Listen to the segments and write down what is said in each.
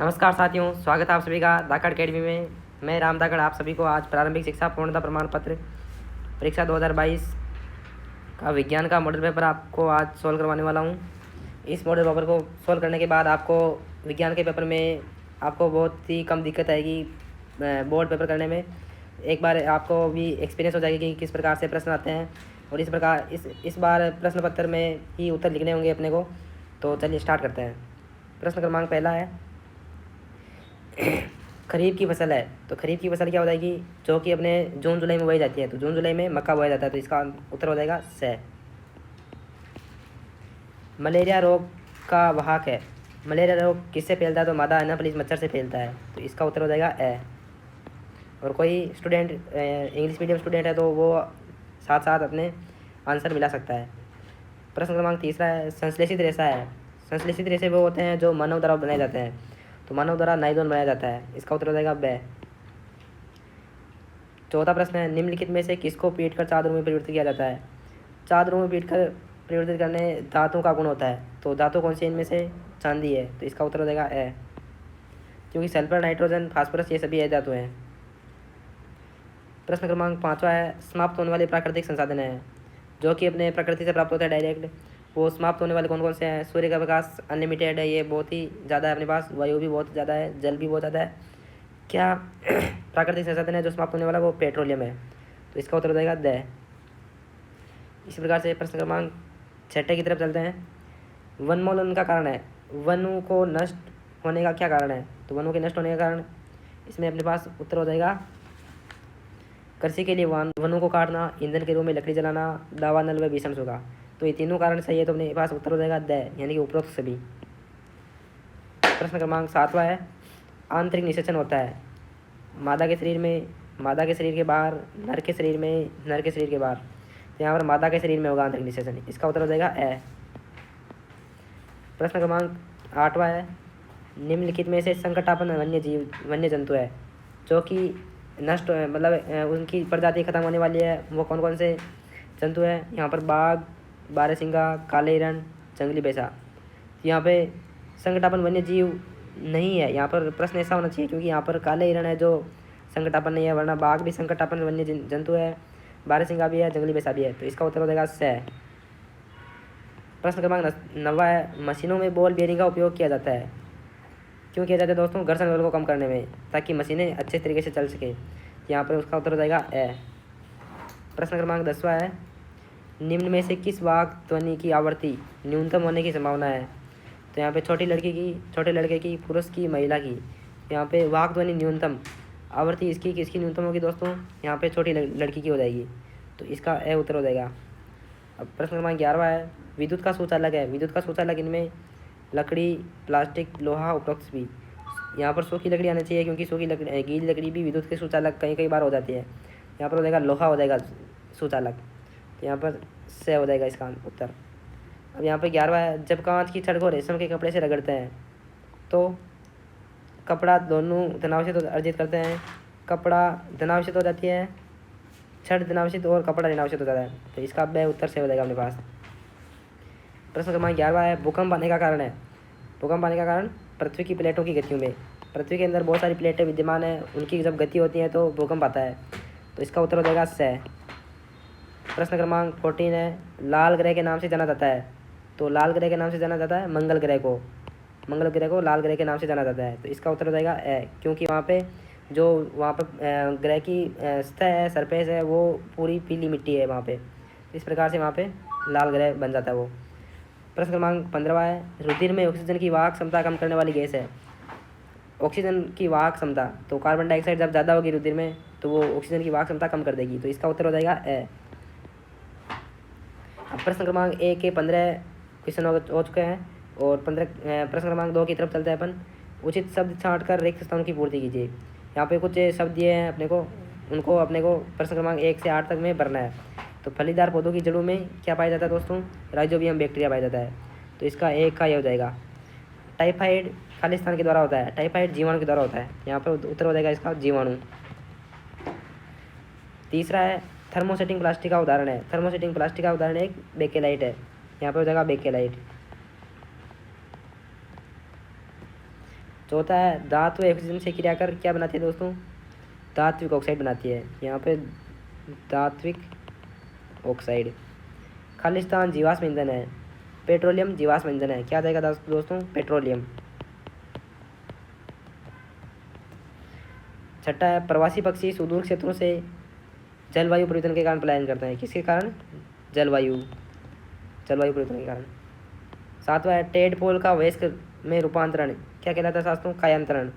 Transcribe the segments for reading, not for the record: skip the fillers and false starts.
नमस्कार साथियों, स्वागत है आप सभी का धाकड़ अकेडमी में। मैं राम धाकड़ आप सभी को आज प्रारंभिक शिक्षा पूर्णता प्रमाण पत्र परीक्षा 2022 का विज्ञान का मॉडल पेपर आपको आज सॉल्व करवाने वाला हूं। इस मॉडल पेपर को सॉल्व करने के बाद आपको विज्ञान के पेपर में आपको बहुत ही कम दिक्कत आएगी बोर्ड पेपर करने में। एक बार आपको भी एक्सपीरियंस हो जाएगी कि किस प्रकार से प्रश्न आते हैं और इस बार प्रश्न पत्र में ही उत्तर लिखने होंगे अपने को। तो चलिए स्टार्ट करते हैं। प्रश्न क्रमांक पहला है, खरीफ की फसल है तो खरीफ की फसल क्या हो जाएगी, जो कि अपने जून जुलाई में बोई जाती है। तो जून जुलाई में मक्का बोया जाता है, तो इसका उत्तर हो जाएगा स। मलेरिया रोग का वाहक है, मलेरिया रोग किससे फैलता है, तो मादा एनाफिलिस मच्छर से फैलता है, तो इसका उत्तर हो जाएगा ए। और कोई स्टूडेंट इंग्लिश मीडियम स्टूडेंट है तो वो साथ साथ अपने आंसर मिला सकता है। प्रश्न क्रमांक तीसरा है, संश्लेषित रेशा है। संश्लेषित रेशे वो होते हैं जो मानव द्वारा बनाए जाते हैं, तो मानव द्वारा नाइलोन बनाया जाता है, इसका उत्तर हो जाएगा ब। चौथा प्रश्न है, निम्नलिखित में से किसको पीट कर चादरों में परिवर्तित किया जाता है। चादरों में पीट कर परिवर्तित करने धातुओं का गुण होता है, तो धातु कौन सी इनमें से, चांदी है, तो इसका उत्तर हो जाएगा ए, क्योंकि सल्फर, नाइट्रोजन, फास्फोरस ये सभी ए धातु हैं। प्रश्न क्रमांक पाँचवा है, समाप्त होने वाले प्राकृतिक संसाधन है, जो कि अपने प्रकृति से प्राप्त होता है डायरेक्ट। वो समाप्त होने वाले कौन कौन से हैं, सूर्य का प्रकाश अनलिमिटेड है, ये बहुत ही ज़्यादा है अपने पास, वायु भी बहुत ज़्यादा है, जल भी बहुत ज़्यादा है। क्या प्राकृतिक संसाधन है जो समाप्त होने वाला, वो पेट्रोलियम है, तो इसका उत्तर हो जाएगा द। इसी प्रकार से प्रश्न क्रमांक छठे की तरफ चलते हैं। वनोन्मूलन का कारण है, वनों को नष्ट होने का क्या कारण है, तो वनों के नष्ट होने का कारण इसमें अपने पास उत्तर हो जाएगा कृषि के लिए वनों को काटना, ईंधन के रूप में लकड़ी जलाना, दावा नल व भीषण सूखा, तो ये तीनों कारण सही है, तो अपने पास उत्तर हो जाएगा द, यानी कि उपरोक्त सभी। प्रश्न क्रमांक सातवां है, आंतरिक निषेचन होता है मादा के शरीर में, मादा के शरीर के बाहर, नर के शरीर में, नर के शरीर के बाहर, तो यहाँ पर मादा के शरीर में होगा आंतरिक निषेचन, इसका उत्तर हो जाएगा ए। प्रश्न क्रमांक आठवां है, निम्नलिखित में से संकटापन्न वन्य जंतु है, जो कि नष्ट मतलब उनकी प्रजाति खत्म होने वाली है, वो कौन कौन से जंतु है। यहाँ पर बाघ, बारहसिंगा, काले हिरण, जंगली भैंसा। यहाँ पे संकटापन्न वन्य जीव नहीं है, यहाँ पर प्रश्न ऐसा होना चाहिए क्योंकि यहाँ पर काले हिरण है जो संकटापन्न नहीं है, वरना बाघ भी संकटापन्न वन्य जंतु है, बारहसिंगा भी है, जंगली भैंसा भी है, तो इसका उत्तर हो जाएगा स। प्रश्न क्रमांक नवा है, मशीनों में बॉल बेयरिंग का उपयोग किया जाता है, क्यों किया जाता है दोस्तों, घर्षण बल को कम करने में, ताकि मशीनें अच्छे तरीके से चल सके, यहाँ पर उसका उत्तर हो जाएगा ए। प्रश्न क्रमांक 10वां है, निम्न में से किस वाक् ध्वनि की आवृत्ति न्यूनतम होने की संभावना है, तो यहाँ पे छोटे लड़के की, पुरुष की, महिला की, यहाँ पे वाक् ध्वनि न्यूनतम आवृत्ति इसकी किसकी न्यूनतम होगी दोस्तों, यहाँ पे छोटी लड़की की हो जाएगी, तो इसका ए उत्तर हो जाएगा। अब प्रश्न क्रमांक 11वां है, विद्युत का शौचालय है, विद्युत का शौचालय इनमें लकड़ी, प्लास्टिक, लोहा, उपरोक्त भी, यहाँ पर सूखी लकड़ी आनी चाहिए क्योंकि गीली लकड़ी भी विद्युत के शौचालय कई बार हो जाती है, यहाँ पर हो जाएगा लोहा हो जाएगा शौचालक, तो यहाँ पर से हो जाएगा इसका उत्तर। अब यहाँ पर 11वां है, जब कांच की छड़ को रेशम के कपड़े से रगड़ते हैं तो कपड़ा दोनों धनावशित अर्जित करते हैं, कपड़ा धनावशित हो जाती है, छड़ धनावशित और कपड़ा ऋणावशित हो जाता है, तो इसका ब उत्तर से हो जाएगा अपने पास। प्रश्न क्रमांक 11वां है, भूकंप आने का कारण है, भूकंप आने का कारण पृथ्वी की प्लेटों की गतियों में, पृथ्वी के अंदर बहुत सारी प्लेटें विद्यमान है, उनकी जब गति होती है तो भूकंप आता है, तो इसका उत्तर हो जाएगा स। प्रश्न क्रमांक 14 है, लाल ग्रह के नाम से जाना जाता है, तो लाल ग्रह के नाम से जाना जाता है मंगल ग्रह को लाल ग्रह के नाम से जाना जाता है, तो इसका उत्तर हो जाएगा ए, क्योंकि वहाँ पर ग्रह की सतह है, सरफेस है, वो पूरी पीली मिट्टी है वहाँ पे, इस प्रकार से वहाँ पे लाल ग्रह बन जाता है वो। प्रश्न क्रमांक 15वां है, रुधिर में ऑक्सीजन की वाहक क्षमता कम करने वाली गैस है, ऑक्सीजन की वाहक क्षमता, तो कार्बन डाइऑक्साइड जब ज़्यादा होगी रुधिर में तो वो ऑक्सीजन की वाहक क्षमता कम कर देगी, तो इसका उत्तर हो जाएगा ए। अब प्रश्न क्रमांक 1 के 15 क्वेश्चन हो चुके हैं और प्रश्न क्रमांक 2 की तरफ चलते हैं अपन। उचित शब्द छाँट कर रिक्त स्थान की पूर्ति कीजिए, यहाँ पे कुछ शब्द दिए हैं उनको अपने को प्रश्न क्रमांक 1 से 8 तक में भरना है। तो फलीदार पौधों की जड़ों में क्या पाया जाता है दोस्तों, राइजोबियम बैक्टीरिया पाया जाता है, तो इसका एक का ये हो जाएगा। टाइफाइड खाली स्थान के द्वारा होता है, टाइफाइड जीवाणु के द्वारा होता है, यहाँ पर उत्तर हो जाएगा इसका जीवाणु। तीसरा है, थर्मोसेटिंग प्लास्टिक का उदाहरण है, थर्मोसेटिंग प्लास्टिक का उदाहरण एक बेकेलाइट है, यहाँ पर हो जाएगा बेकेलाइट। चौथा है धातु ऑक्सीजन से क्रिया कर क्या बनाती है दोस्तों, धात्विक ऑक्साइड बनाती है। यहाँ पे धात्विक ऑक्साइड। खालिस्तान जीवाश्म ईंधन है, पेट्रोलियम जीवाश्म ईंधन है। क्या जाएगा दोस्तों, पेट्रोलियम। छठा है प्रवासी पक्षी सुदूर क्षेत्रों से जलवायु परिवर्तन के कारण पलायन करते हैं। किसके कारण, जलवायु परिवर्तन के कारण। सातवां है टेडपोल का वयस्क में रूपांतरण क्या कहलाता है दोस्तों, कायांतरण।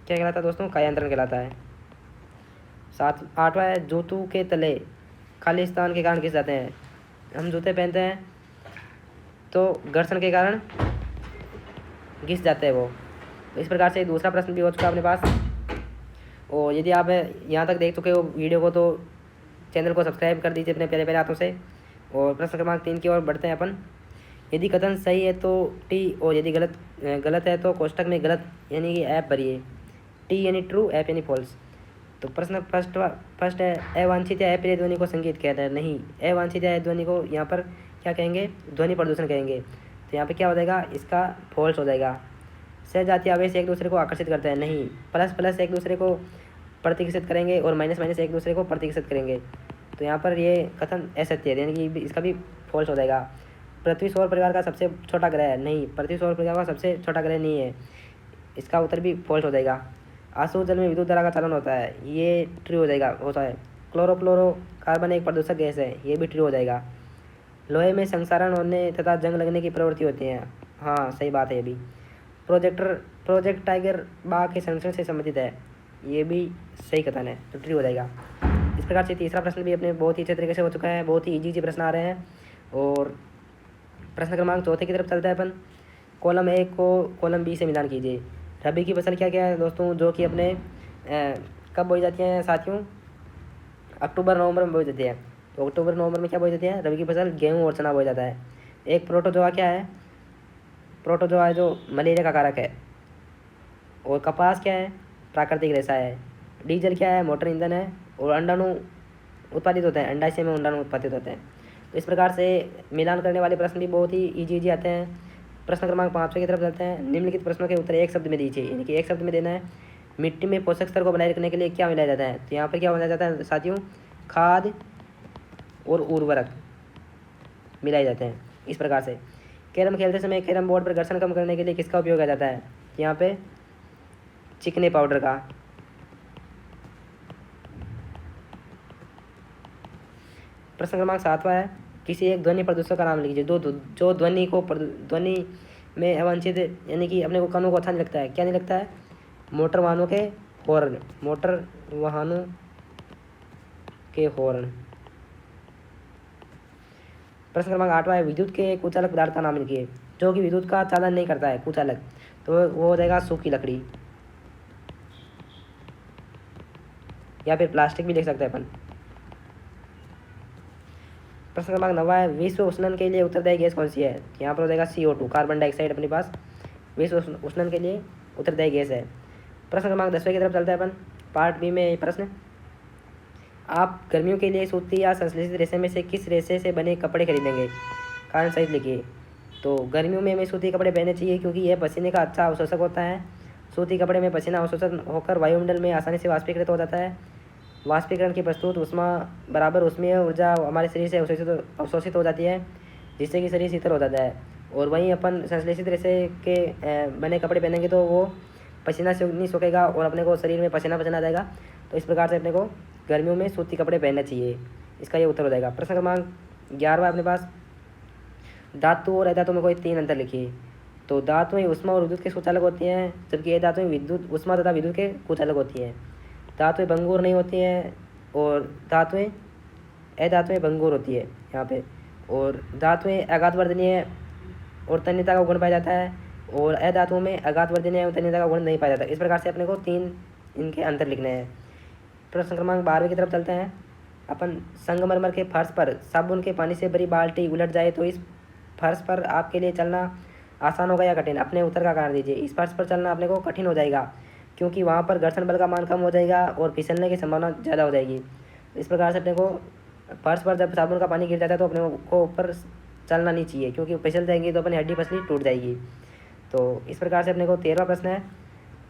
क्या कहलाता है दोस्तों, कायांतरण कहलाता है। आठवां है जूतों के तले खालिस्तान के कारण घिस जाते हैं। हम जूते पहनते हैं तो घर्षण के कारण घिस जाते हैं वो। तो इस प्रकार से दूसरा प्रश्न भी हो चुका है अपने पास। और यदि आप यहाँ तक देख चुके हो वीडियो को तो चैनल को सब्सक्राइब कर दीजिए अपने प्यारे हाथों से। और प्रश्न क्रमांक 3 की ओर बढ़ते हैं अपन। यदि कथन सही है तो टी, और यदि गलत है तो कोष्टक में गलत यानी कि ऐप भरिए। टी यानी ट्रू, ऐप यानी फॉल्स। तो प्रश्न फर्स्ट है अवांछित या अप्रिय ध्वनि को संगीत कहता है। नहीं, अवांछित या ध्वनि को यहाँ पर क्या कहेंगे, ध्वनि प्रदूषण कहेंगे। तो यहाँ पे क्या हो जाएगा, इसका फॉल्स हो जाएगा। सहजातीय आवेश एक दूसरे को आकर्षित करते हैं। नहीं, प्लस प्लस एक दूसरे को प्रतिकर्षित करेंगे और माइनस माइनस एक दूसरे को प्रतिकर्षित करेंगे। तो यहाँ पर ये कथन असत्य है, यानी कि इसका भी फॉल्स हो जाएगा। पृथ्वी सौर परिवार का सबसे छोटा ग्रह है। नहीं, पृथ्वी सौर परिवार का सबसे छोटा ग्रह नहीं है, इसका उत्तर भी फॉल्स हो जाएगा। आसू जल में विद्युत धारा का चालन होता है, ये ट्रू हो जाएगा, होता है। क्लोरोफ्लोरो कार्बन एक प्रदूषक गैस है, ये भी ट्रू हो जाएगा। लोहे में संक्षारण होने तथा जंग लगने की प्रवृत्ति होती है। हाँ, सही बात है। ये भी प्रोजेक्ट टाइगर बाघ के संरक्षण से संबंधित है, ये भी सही कथन है, तो ट्रू हो जाएगा। इस प्रकार से तीसरा प्रश्न भी अपने बहुत ही अच्छे तरीके से हो चुका है। बहुत ही इजी प्रश्न आ रहे हैं। और प्रश्न क्रमांक चौथे की तरफ चलता है अपन। कॉलम ए को कॉलम बी से मिलान कीजिए। रबी की फसल क्या क्या है दोस्तों, जो कि अपने कब बोई जाती हैं साथियों, अक्टूबर नवंबर में बोई जाती है। तो अक्टूबर नवंबर में क्या बोई जाती है, रबी की फसल गेहूँ और चना बोया जाता है। एक प्रोटोजोआ क्या है, प्रोटोजोआ है जो मलेरिया का कारक है। और कपास क्या है, प्राकृतिक रेशा है। डीजल क्या है, मोटर ईंधन है। और अंडाणु उत्पादित होते हैं, अंडाशय में अंडाणु उत्पादित होते हैं। तो इस प्रकार से मिलान करने वाले प्रश्न भी बहुत ही इजी आते हैं। प्रश्न क्रमांक 5 की तरफ चलते हैं। निम्नलिखित प्रश्नों के उत्तर एक शब्द में दीजिए, यानी कि एक शब्द में देना है। मिट्टी में पोषक स्तर को बनाए रखने के लिए क्या मिलाया जाता है। तो यहाँ पर क्या बनाया जाता है साथियों, खाद और उर्वरक मिलाए जाते हैं। इस प्रकार से कैरम खेलते समय कैरम बोर्ड पर घर्षण कम करने के लिए किसका उपयोग किया जाता है। यहाँ पे चिकने पाउडर का। प्रश्न क्रमांक 7 है। किसी एक ध्वनि प्रदूषक का नाम लिखिए जो ध्वनि में अवांछित यानी कि अपने को कानों को अच्छा नहीं लगता है। क्या नहीं लगता है, मोटर वाहनों के हॉर्न, मोटर वाहनों के हॉर्न। प्रश्न क्रमांक 8 है। विद्युत के कुचालक पदार्थ का नाम लिखिए जो कि विद्युत का चालन नहीं करता है, कुचालक। तो वो हो जाएगा सूखी लकड़ी, या फिर प्लास्टिक भी लिख सकते हैं अपन। प्रश्न क्रमांक 9 है। विश्व उष्णन के लिए उत्तरदायी गैस कौन सी है। यहाँ पर हो जाएगा CO2, कार्बन डाइऑक्साइड अपने पास विश्व उष्णन के लिए उत्तरदायी गैस है। प्रश्न क्रमांक 10 की तरफ चलता है अपन। पार्ट बी में प्रश्न, आप गर्मियों के लिए सूती या संश्लेषित रेशे में से किस रेशे से बने कपड़े खरीदेंगे, कारण सहित लिखिए। तो गर्मियों में हमें सूती कपड़े पहनने चाहिए क्योंकि यह पसीने का अच्छा अवशोषक होता है। सूती कपड़े में पसीना अवशोषण होकर वायुमंडल में आसानी से वाष्पीकृत हो जाता है। वाष्पीकरण की प्रस्तुत ऊष्मा बराबर ऊष्मीय ऊर्जा हमारे शरीर से अवशोषित हो जाती है, जिससे कि शरीर शीतल हो जाता है। और वहीं अपन संश्लेषित रेशे के बने कपड़े पहनेंगे तो वो पसीना से नहीं सूखेगा और अपने को शरीर में पसीना आ जाएगा। तो इस प्रकार से अपने को गर्मियों में सूती कपड़े पहनना चाहिए, इसका ये उत्तर हो जाएगा। प्रश्न क्रमांक 11 अपने पास। धातु और अधातु में कोई 3 अंतर लिखिए। तो धातुएं ऊष्मा और विद्युत के कुचालक होती हैं, जबकि ये धातुएं विद्युत ऊष्मा तथा विद्युत के कुचालक होती हैं। धातुएं भंगुर नहीं होती हैं और अधातुएं भंगुर होती है यहाँ पे। और धातुएं आघातवर्धनीय और तन्यता का गुण पाया जाता है, और अधातुओं में आघातवर्धनीय और तन्यता का गुण नहीं पाया जाता। इस प्रकार से अपने को 3 इनके अंतर लिखने हैं। प्रश्न क्रमांक 12 की तरफ चलते हैं अपन। संगमरमर के फर्श पर साबुन के पानी से भरी बाल्टी उलट जाए तो इस फर्श पर आपके लिए चलना आसान होगा या कठिन, अपने उत्तर का कारण दीजिए। इस फर्श पर चलना अपने को कठिन हो जाएगा क्योंकि वहाँ पर घर्षण बल का मान कम हो जाएगा और फिसलने की संभावना ज़्यादा हो जाएगी। इस प्रकार से अपने को फर्श पर जब साबुन का पानी गिर जाता है तो अपने को ऊपर चलना नहीं चाहिए, क्योंकि फिसल जाएंगी तो अपनी हड्डी पसली टूट जाएगी। तो इस प्रकार से अपने को 13वां प्रश्न है,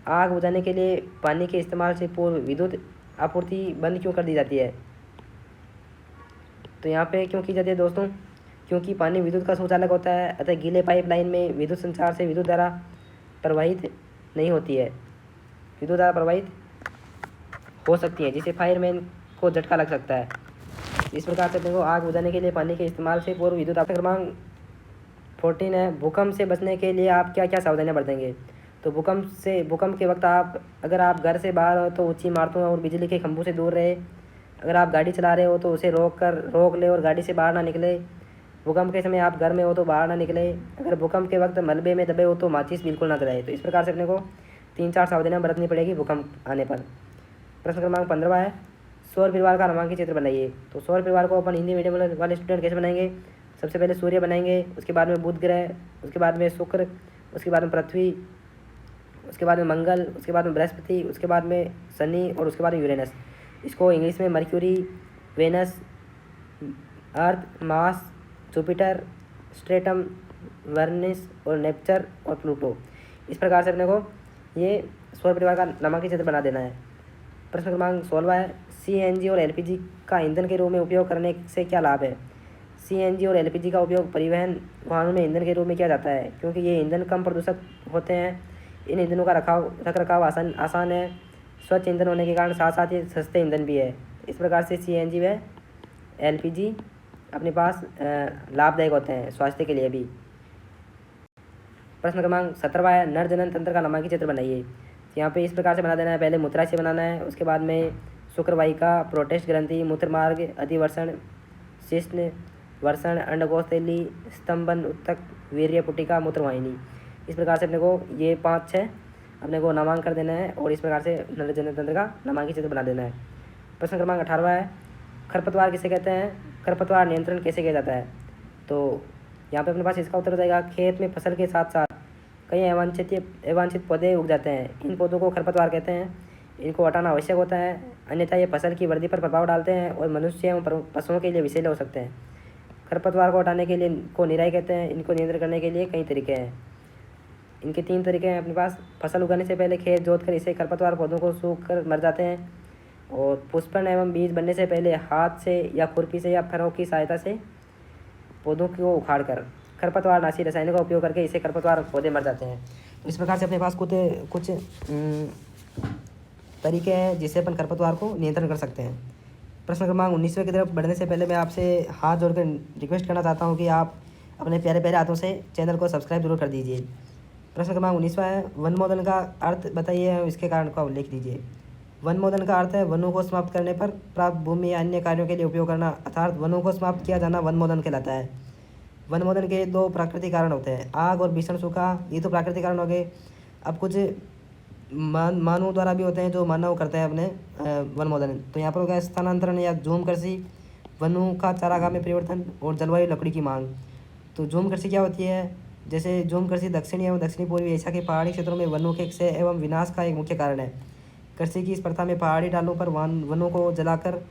आग बुझाने के लिए पानी के इस्तेमाल से पूर्व विद्युत आपूर्ति बंद क्यों कर दी जाती है? तो यहाँ पे क्यों की जाती है दोस्तों? क्योंकि पानी विद्युत का सुचालक होता है, अतः गीले पाइपलाइन में विद्युत संचार से विद्युत धारा प्रवाहित नहीं होती है, विद्युत धारा प्रवाहित हो सकती है, जिससे फायरमैन को झटका लग सकता है। इस प्रकार से अपने को आग बुझाने के लिए पानी के इस्तेमाल से पूर्व विद्युत आपूर्ति। क्रमांक 14 है, भूकंप से बचने के लिए आप क्या क्या सावधानियां बरतेंगे? तो भूकंप के वक्त अगर आप घर से बाहर हो तो ऊंची इमारतों और बिजली के खंभों से दूर रहे। अगर आप गाड़ी चला रहे हो तो उसे रोक ले और गाड़ी से बाहर ना निकले। भूकंप के समय आप घर में हो तो बाहर ना निकले। अगर भूकंप के वक्त मलबे में दबे हो तो माचिस बिल्कुल ना जलाए। तो इस प्रकार से अपने को 3-4 सावधानियां बरतनी पड़ेगी भूकंप आने पर। प्रश्न क्रमांक 15 है, सौर परिवार का नामांकित चित्र बनाइए। तो सौर परिवार को अपन हिंदी मीडियम वाले स्टूडेंट कैसे बनाएंगे? सबसे पहले सूर्य बनाएंगे, उसके बाद में बुध ग्रह, उसके बाद में शुक्र, उसके बाद में पृथ्वी, उसके बाद में मंगल, उसके बाद में बृहस्पति, उसके बाद में शनि और उसके बाद में यूरेनस। इसको इंग्लिश में मर्क्यूरी, वेनस, अर्थ, मार्स, जुपिटर, स्ट्रेटम, वर्निस और नेपचर और प्लूटो। इस प्रकार से अपने को ये सौर परिवार का नामांकित चित्र बना देना है। प्रश्न क्रमांक 16 है, सीएनजी और एलपीजी का ईंधन के रूप में उपयोग करने से क्या लाभ है? सीएनजी और एलपीजी का उपयोग परिवहन वाहनों में ईंधन के रूप में किया जाता है, क्योंकि ये ईंधन कम प्रदूषक होते हैं। इन ईंधनों का रख रखाव आसान है, स्वच्छ ईंधन होने के कारण साथ साथ ये सस्ते ईंधन भी है। इस प्रकार से सीएनजी व एलपीजी अपने पास लाभदायक होते हैं स्वास्थ्य के लिए भी। प्रश्न क्रमांक 17 है, नर जनन तंत्र का नामांकित चित्र बनाइए। यहाँ पे इस प्रकार से बना देना है, पहले मूत्राशय बनाना है, उसके बाद में शुक्रवाहिका, प्रोटेस्ट ग्रंथि, मूत्रमार्ग, अधिवर्षण, शिश्न, वर्षण, अंडकोश थैली, स्तंभन, उत्तक, वीर्य पुटिका, मूत्रवाहिनी। इस प्रकार से अपने को ये 5-6 अपने को नामांकन कर देना है और इस प्रकार से नर जनन तंत्र का नामांकित चित्र बना देना है। प्रश्न क्रमांक 18 है, खरपतवार किसे कहते हैं? खरपतवार नियंत्रण कैसे किया जाता है? तो यहाँ पे अपने पास इसका उत्तर हो जाएगा, खेत में फसल के साथ साथ कई अवांछित पौधे उग जाते हैं, इन पौधों को खरपतवार कहते हैं। इनको हटाना आवश्यक होता है, अन्यथा ये फसल की वृद्धि पर प्रभाव डालते हैं और मनुष्य एवं पशुओं के लिए विषैले हो सकते हैं। खरपतवार को हटाने के लिए इनको निराई कहते हैं। इनको नियंत्रण करने के लिए कई तरीके हैं। इनके 3 तरीके हैं अपने पास। फसल उगाने से पहले खेत जोतकर इससे खरपतवार पौधों को सूख कर मर जाते हैं, और पुष्पन एवं बीज बनने से पहले हाथ से या खुरपी से या फरों की सहायता से पौधों को उखाड़ कर खरपतवार नाशी रसायनों का उपयोग करके इससे खरपतवार पौधे मर जाते हैं। तो इस प्रकार से अपने पास कुछ तरीके हैं जिससे अपन खरपतवार को नियंत्रण कर सकते हैं। प्रश्न क्रमांक 19वें की तरफ बढ़ने से पहले मैं आपसे हाथ जोड़कर रिक्वेस्ट करना चाहता हूं कि आप अपने प्यारे प्यारे हाथों से चैनल को सब्सक्राइब जरूर कर दीजिए। प्रश्न क्रमांक 19वां है, वनमोदन का अर्थ बताइए और इसके कारण का उल्लेख दीजिए। वनमोदन का अर्थ है वनों को समाप्त करने पर प्राप्त भूमि या अन्य कार्यों के लिए उपयोग करना, अर्थात वनों को समाप्त किया जाना वनमोदन कहलाता है। वनमोदन के 2 प्राकृतिक कारण होते हैं, आग और भीषण सूखा। ये तो प्राकृतिक कारण हो गए। अब कुछ मानवों द्वारा भी होते हैं जो मानव करते हैं अपने वनमोदन। तो यहाँ पर हो गया स्थानांतरण या झूम कृषि, वनों का चारागाह में परिवर्तन और जलवायु लकड़ी की मांग। तो झूम कृषि क्या होती है? जैसे झूम कृषि दक्षिणी एवं दक्षिणी पूर्वी एशिया के पहाड़ी क्षेत्रों में वनों के क्षय एवं विनाश का एक मुख्य कारण है। कृषि की इस प्रथा में पहाड़ी डालों पर वनों को जलाकर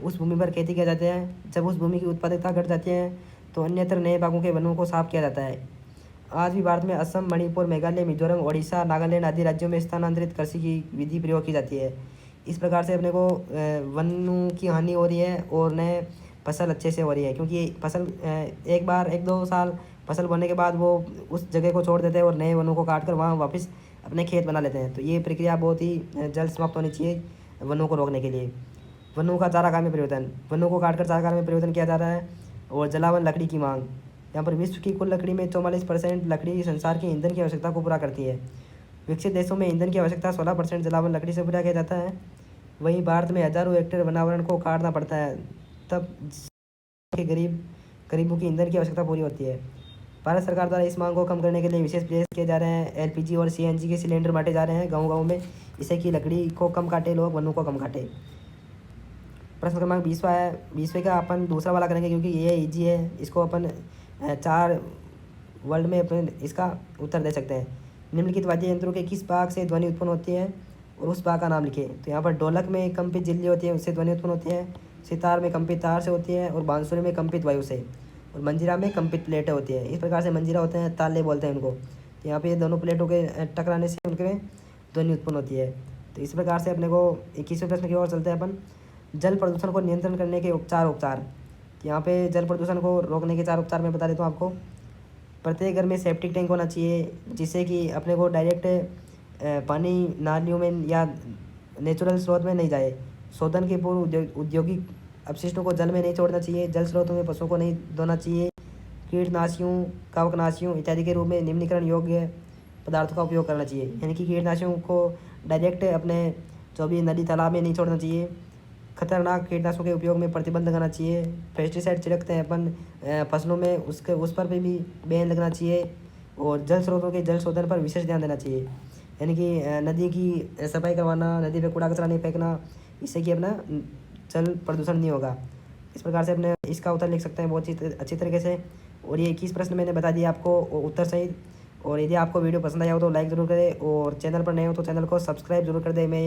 उस भूमि पर खेती किया जाती है। जब उस भूमि की उत्पादकता घट जाती है तो अन्यत्र नए भागों के वनों को साफ किया जाता है। आज भी भारत में असम, मणिपुर, मेघालय, मिजोरम, ओडिशा, नागालैंड आदि राज्यों में स्थानांतरित कृषि की विधि प्रयोग की जाती है। इस प्रकार से अपने को वनों की हानि हो रही है और नए फसल अच्छे से हो रही है, क्योंकि फसल 1-2 साल फसल बोने के बाद वो उस जगह को छोड़ देते हैं और नए वनों को काट कर वहाँ वापस अपने खेत बना लेते हैं। तो ये प्रक्रिया बहुत ही जल्द समाप्त होनी चाहिए वनों को रोकने के लिए। वनों का चारागाह में परिवर्तन, वनों को काटकर चारागाह में परिवर्तन किया जा रहा है। और जलावन लकड़ी की मांग, यहाँ पर विश्व की कुल लकड़ी में 44% लकड़ी संसार की ईंधन की आवश्यकता को पूरा करती है। विकसित देशों में ईंधन की आवश्यकता 16% जलावन लकड़ी से पूरा किया जाता है। वहीं भारत में हजारों हेक्टेयर वनावरण को काटना पड़ता है, तब के गरीबों की ईंधन की आवश्यकता पूरी होती है। भारत सरकार द्वारा इस मांग को कम करने के लिए विशेष प्रयास किए जा रहे हैं। एलपीजी और सीएनजी के सिलेंडर बांटे जा रहे हैं गाँव में, इससे कि लकड़ी को कम काटे लोग, वनों को कम काटे। प्रश्न क्रमांक 20वां है। 20वें का अपन दूसरा वाला करेंगे क्योंकि ये ईजी है। इसको अपन 4 वर्ड में अपन इसका उत्तर दे सकते हैं। निम्नलिखित वाद्य यंत्रों के किस भाग से ध्वनि उत्पन्न होती है और उस भाग का नाम लिखिए। तो यहाँ पर ढोलक में कंपित झिल्ली होती है, उससे ध्वनि उत्पन्न होती है। सितार में कंपित तार से होती है और बांसुरी में कंपित वायु से, और मंजीरा में कंपित प्लेटें होती है। इस प्रकार से मंजीरा होते हैं, ताले बोलते हैं उनको। तो यहाँ पे दोनों प्लेटों के टकराने से उनके में ध्वनि उत्पन्न होती है। तो इस प्रकार से अपने को 21वें प्रश्न की ओर चलते हैं अपन। जल प्रदूषण को नियंत्रण करने के उपचार। यहाँ पे जल प्रदूषण को रोकने के 4 उपचार मैं बता देता हूँ आपको। प्रत्येक घर में सेप्टिक टैंक होना चाहिए, जिससे कि अपने को डायरेक्ट पानी नालियों में या नेचुरल स्रोत में नहीं जाए। शोधन के पूर्व औद्योगिक अपशिष्टों को जल में नहीं छोड़ना चाहिए। जल स्रोतों में पशुओं को नहीं धोना चाहिए। कीटनाशियों, कवकनाशियों इत्यादि के रूप में निम्नीकरण योग्य पदार्थों का उपयोग करना चाहिए। यानी कि कीटनाशियों को डायरेक्ट अपने जो भी नदी तालाब में नहीं छोड़ना चाहिए। खतरनाक कीटनाशकों के उपयोग में प्रतिबंध लगाना चाहिए। पेस्टिसाइड छिड़कते हैं अपन फसलों में, उस पर भी बैन लगना चाहिए। और जल स्रोतों के जल शोधन पर विशेष ध्यान देना चाहिए। यानी कि नदी की सफाई करवाना, नदी पे कूड़ा कचरा नहीं फेंकना, इससे कि अपना जल प्रदूषण नहीं होगा। इस प्रकार से अपने इसका उत्तर लिख सकते हैं बहुत ही अच्छी तरीके से। और ये 21 प्रश्न मैंने बता दिया आपको उत्तर सहित। और यदि आपको वीडियो पसंद आया हो तो लाइक ज़रूर करें, और चैनल पर नए हो तो चैनल को सब्सक्राइब जरूर कर दें। मैं